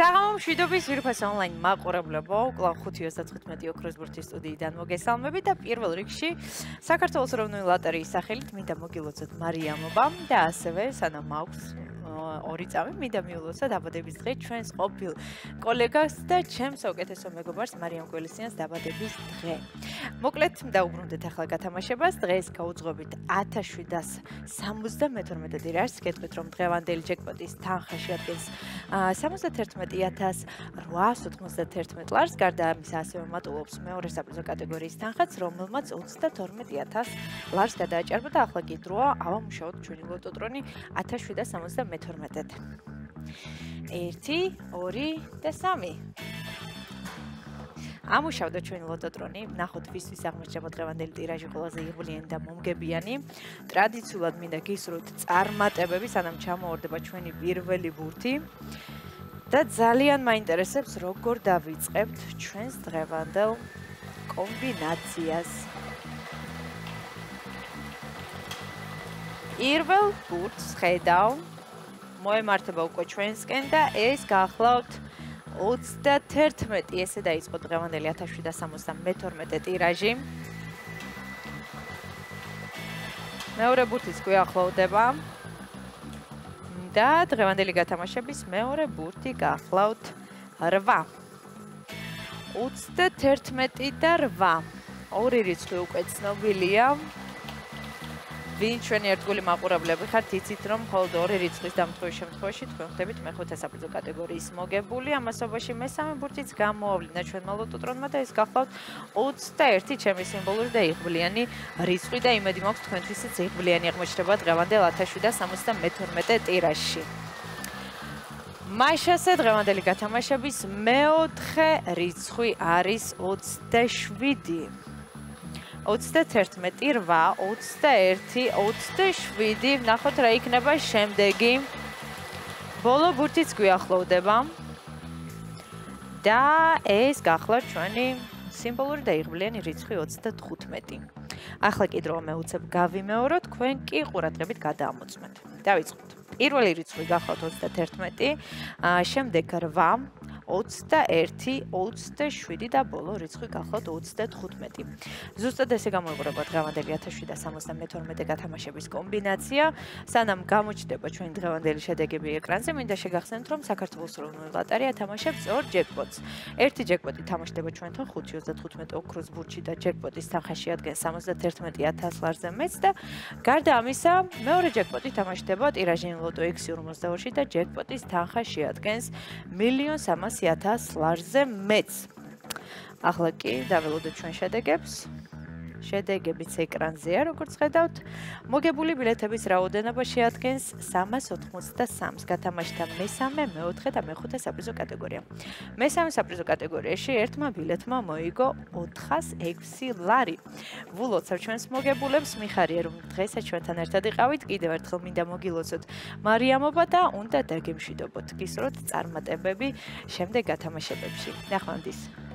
საღამო მშვიდობის ძვირფას ონლაინ მაყურებლებო, კვლავ 5:35 ოქროს ბურთის სტუდიიდან მოგესალმებით და პირველ რიგში საქართველოს ეროვნული ლოტერეის სახელით მინდა მოგილოცოთ მარიამობა და ასევე სანამ მაქვს ორი წამი მინდა მიულოცო დაბადების დღე ჩვენს ყოფილ კოლეგას და ჩემს უკეთესო მეგობარს მარიამ გველისიანს დაბადების დღე. მოკლედ დაუბრუნდეთ ახლა გათამაშებას. დღეს გაუძღვებით 1772 დირაშს. გეტყვით რომ დღევანდელი ჯეკპოტის თანხა შეადგენს 71891 ლარს. გარდა ამისა ასევე მატულობს მეორე საპრიზო კატეგორიის თანხაც, რომელმაც 32000 ლარს გადააჭარბა და ახლა კი დროა ავამუშაოთ ჩვენი ლოტოტრონი 1772-ად. 1, 2 და 3. ამუშავდა ჩვენი ლოტოტრონი, ნახოთ ვისთვის აღმოჩნდება დღევანდელი ტირაჟი ყველაზე იღბლიანი და მომგებიანი. ტრადიციულად მინდა გისურვოთ წარმატებები, სანამ ჩამოვარდება ჩვენი პირველი ბურთი. და ძალიან მაინტერესებს როგორ დავიწყებთ ჩვენს დღევანდელ კომბინაციას. პირველ ბურთს ხედავ მოემართება უკვე ჩვენსკენ და ეს გახლავთ 31. ესე დაიწყო დღევანდელი 1772 ტირაჟი. მეორე ბურთიც გვიახლოვდება და დღევანდელი გათამაშების მეორე ბურთი გახლავთ 8. 31 და 8. ორი რიცხვი უკვე ცნობილია. ვინ ჩვენი ერთგული მაყურებლები ხართ, იცით რომ მხოლოდ ორი რიცხვის დამტყვის შემთხვევაში თქვენ ხდებით მეხუთე საპრიზო კატეგორიის მოგებული. ამასობაში მესამე ბურთიც გამოავლინა ჩვენმა ლოტოტრონმა და ეს გახლავთ 21 ჩემი სიმბოლური და იღბლიანი რიცხვი და იმედი მაქვს თქვენთვისაც იღბლიანი აღმოჩნდება დღევანდელ 1772 ტირაჟში. მაშასე დღევანდელი გათამაშების მეოთხე რიცხვი არის 27. 31, 8, 21, 27. ნახოთ რა იქნება შემდეგი. ბოლო ბურთიც გვიახლოვდება. და ეს გახლავთ ჩვენი სიმბოლური და იღბლიანი რიცხვი 35. ახლა კი დროა მეუცებ გავიმეოროთ, თქვენ კი ყურადღებით გადაამოწმეთ. დავიწყოთ. პირველი რიცხვი გახლავთ 31, შემდეგ 8, 21, 27 და ბოლო რიცხვი გახლავთ 35. ზუსტად ესე გამოიყურება დღევანდელი 1772 გათამაშების კომბინაცია. სანამ გამოჩნდება ჩვენი დღევანდელი შედეგები ეკრანზე, მინდა შეგახსენოთ, რომ საქართველოს ეროვნული ლოტერეა თამაშობს ორ ჯეკპოტს. ერთი ჯეკპოტი თამაშდება ჩვენთან 5.35 ოქროს ბურთში და ჯეკპოტის თანხა შეადგენს 71000 ლარზე მეც და გარდა ამისა, მეორე ჯეკპოტი თამაშდება ტირაჟიანი ლოტო 652-ში და ჯეკპოტის თანხა შეადგენს 1.300.000 ლარზე მეც. ახლა კი დაველოდოთ ჩვენ შედეგებს. შედეგებიც ეკრანზეა, როგორც ხედავთ. მოგებული ბილეთების რაოდენობა შეადგენს 383-ს. გათამაშდა მესამე, მეოთხე და მეხუთე საპრიზო კატეგორია. მესამე საპრიზო კატეგორიაში ერთმა ბილეთმა მოიგო 406 ლარი. ვულოცავ ჩვენს მოგებულებს, მიხარია რომ დღესაც ჩვენთან ერთად იყავით. კიდევ ერთხელ მინდა მოგილოცოთ მარიამობა და უნდა დაგემშვიდობოთ. გისურვოთ წარმატებები შემდეგ გათამაშებებში. ნახვამდის.